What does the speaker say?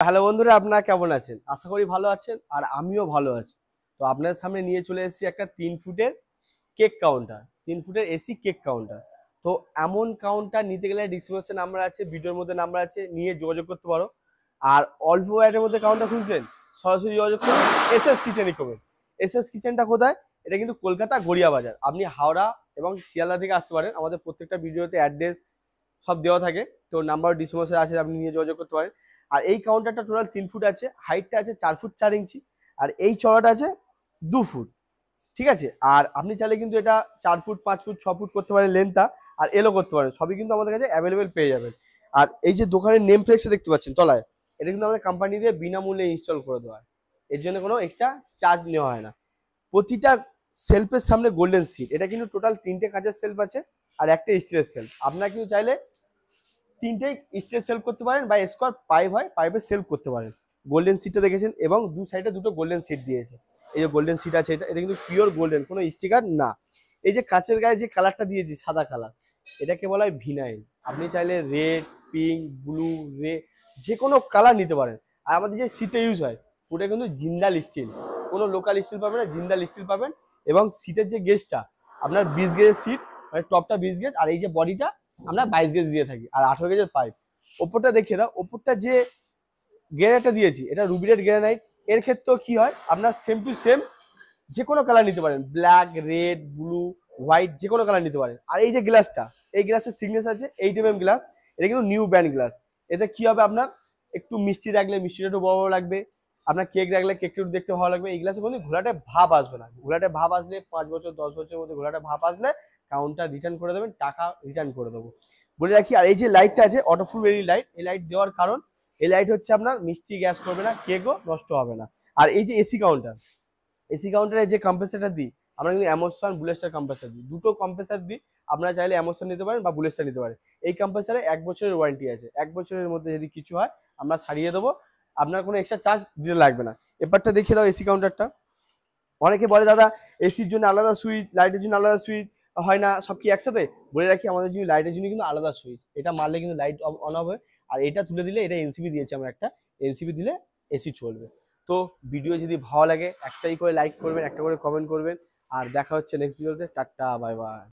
Hello বন্ধুরা, আপনারা কেমন আছেন? আশা করি ভালো আছেন আর আমিও ভালো আছি। তো আপনাদের সামনে নিয়ে চলে এসেছি একটা 3 ফুটের কেক কাউন্টার, 3 ফুটের এসি কেক কাউন্টার। তো এমন কাউন্টার নিতে গেলে ডিসক্রিপশন নাম্বার আছে, ভিডিওর মধ্যে নাম্বার আছে, নিয়ে যোগাযোগ করতে পারো। আর অল্প বাজেটের মধ্যে কাউন্টার খুঁজছেন, সরাসরি যোগাযোগ করুন এসএস কিচেনই করবেন। এসএস কিচেনটা কোথায়? এটা কিন্তু কলকাতা গড়িয়া বাজার। আপনি হাওড়া এবং শিয়ালদা থেকে আসতে পারেন। আমাদের প্রত্যেকটা ভিডিওতে অ্যাড্রেস সব দেওয়া থাকে, তো নাম্বার ডিসক্রিপশনে আছে, আপনি নিয়ে যোগাযোগ করতে পারেন। আর এই কাউন্টারটা টোটাল 3 ফুট আছে, হাইটটা আছে 4 ফুট 4 ইঞ্চি, আর এই চড়াটা আছে 2 ফুট। ঠিক আছে, আর আপনি চাইলে কিন্তু এটা 4 ফুট 5 ফুট 6 ফুট করতে পারেন লেন্থটা, আর এলো করতে পারেন, সবই কিন্তু আমাদের কাছে অ্যাভেলেবেল পেয়ে যাবেন। আর এই যে দোকানের নেম ফ্লেক্সটা দেখতে পাচ্ছেন তলায়, এটা কিন্তু আমাদের কোম্পানি দিয়ে বিনামূল্যে ইনস্টল করে দেওয়া হয়। এর জন্য কোনো এক্সট্রা চার্জ নেওয়া হয় না। প্রতিটা সেলফের সামনে গোল্ডেন সিট, এটা কিন্তু টোটাল 3টে কাঁচের সেলফ আছে আর একটা স্টিলের সেলফ। আপনারা কিন্তু চাইলে 3টে স্টিলের সেলফ করতে পারেন বা স্কোয়ার পাইপ হয় পাইপের সেলফ করতে পারেন। গোল্ডেন সিটটা দেখেছেন, এবং দু সাইডে দুটো গোল্ডেন সিট দিয়েছে। এই যে গোল্ডেন সিট আছে, এটা এটা কিন্তু পিওর গোল্ডেন, কোনো স্টিকার না। এই যে কাঁচের গায়ে যে কালারটা দিয়েছি সাদা কালার, এটাকে বলা হয় ভিনাইল। আপনি চাইলে রেড, পিঙ্ক, ব্লু, রে যে কোনো কালার নিতে পারেন। আর আমাদের যে সিটে ইউজ হয় ওটা কিন্তু জিন্দাল স্টিল, কোনো লোকাল স্টিল পাবেন না, জিন্দাল স্টিল পাবেন। এবং সিটের যে গেজটা আপনার 20 গেজের সিট, মানে টপটা 20 গেজ, আর এই যে বডিটা আমরা 22 গেজ দিয়ে থাকি, আর 18 গেজের পাইপ। ওপরটা দেখিয়ে দাও, ওপরটা যে গ্রেনাইটটা দিয়েছি এটা রুবিরেট গ্রেনাইট। এর ক্ষেত্রেও কি হয়, আপনার সেম টু সেম যে কোনো কালার নিতে পারেন, ব্ল্যাক, রেড, ব্লু, হোয়াইট, যে কোনো কালার নিতে পারেন। আর এই যে গ্লাসটা, এই গ্লাসের থিকনেস আছে 8 mm গ্লাস। এটা কিন্তু নিউ ব্র্যান্ড গ্লাস। এতে কি হবে, আপনার একটু মিষ্টি রাখলে মিষ্টিটা একটু বড় বড় লাগবে, আপনার কেক রাখলে কেকটা একটু দেখতে ভালো লাগবে। এই গ্লাসে কোনো ঘোলাটে ভাব আসবে না। ঘোলাটে ভাব আসলে 5 বছর 10 বছরের মধ্যে ঘোলাটে ভাব আসলে কাউন্টার রিটার্ন করে দেবেন, টাকা রিটার্ন করে দেবো বলে রাখি। আর এই যে লাইটটা আছে অটো ফুল এলইডি লাইট, এই লাইট দেওয়ার কারণ, এই লাইট হচ্ছে আপনার মিষ্টি গ্যাস করবে না, কেকও নষ্ট হবে না। আর এই যে এসি কাউন্টার, এসি কাউন্টারে যে কম্প্রেসারটা দিই আমরা কিন্তু অ্যামোসন বুলেস্টার কম্প্রেসার দিই, দুটো কম্প্রেসার দিই। আপনারা চাইলে অ্যামোসন নিতে পারেন বা বুলেস্টার নিতে পারেন। এই কম্প্রেসারে 1 বছরের ওয়ারেন্টি আছে, 1 বছরের মধ্যে যদি কিছু হয় আমরা সারিয়ে দেবো, আপনার কোনো এক্সট্রা চার্জ দিতে লাগবে না। এবারটা দেখিয়ে দাও এসি কাউন্টারটা। অনেকে বলে দাদা এসির জন্য আলাদা সুইচ, লাইটের জন্য আলাদা সুইচ হয় না, সব কি একসাথে? বলে রাখি, আমাদের জন্য লাইটের জন্য কিন্তু আলাদা সুইচ, এটা মারলে কিন্তু লাইট অন হবে। আর এটা তুলে দিলে, এটা এনসিবি দিয়েছে আমরা একটা, এনসিবি দিলে এসি চলবে। তো ভিডিও যদি ভালো লাগে একটাই করে লাইক করবেন, একটা করে কমেন্ট করবেন। আর দেখা হচ্ছে নেক্সট ভিডিওতে। Tata, bye bye.